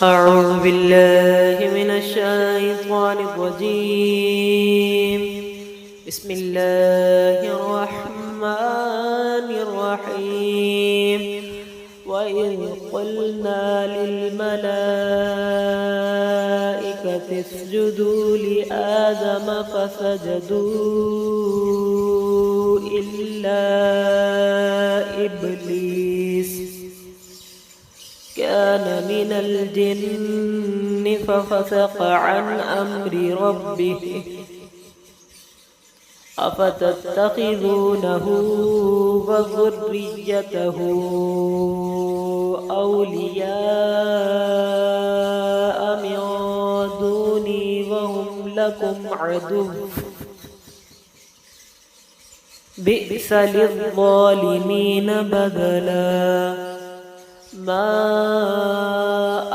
أعوذ بالله من الشيطان الرجيم. بسم الله الرحمن الرحيم. وإذ قلنا للملائكة اسجدوا لآدم فسجدوا إلا إبليس كان من الجن ففسق عن أمر ربه أفتتخذونه وذريته أولياء من دوني وهم لكم عدو بئس للظالمين بدلا ما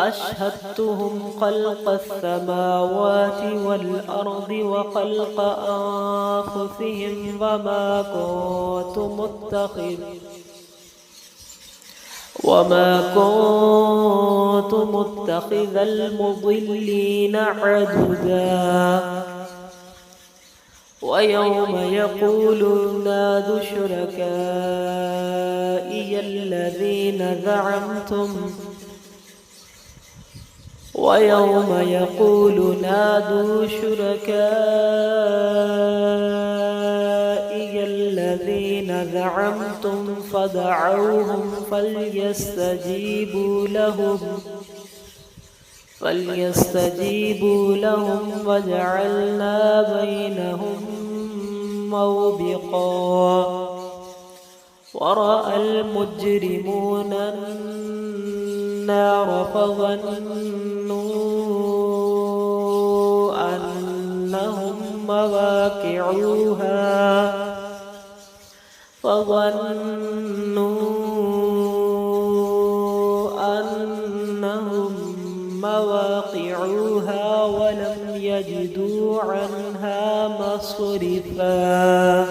أشهدتهم خلق السماوات والأرض وخلق أنفسهم وما كنت متخذ المضلين عضدا ويوم يقول نادوا شركائي الذين زعمتم فدعوهم فليستجيبوا لهم وجعلنا بينهم موبقا ورأى المجرمون النار فظنوا أنهم مواقعوها ولم يجدوا عنها مصرفا.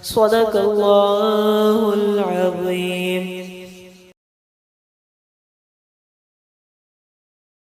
صدق الله العظيم.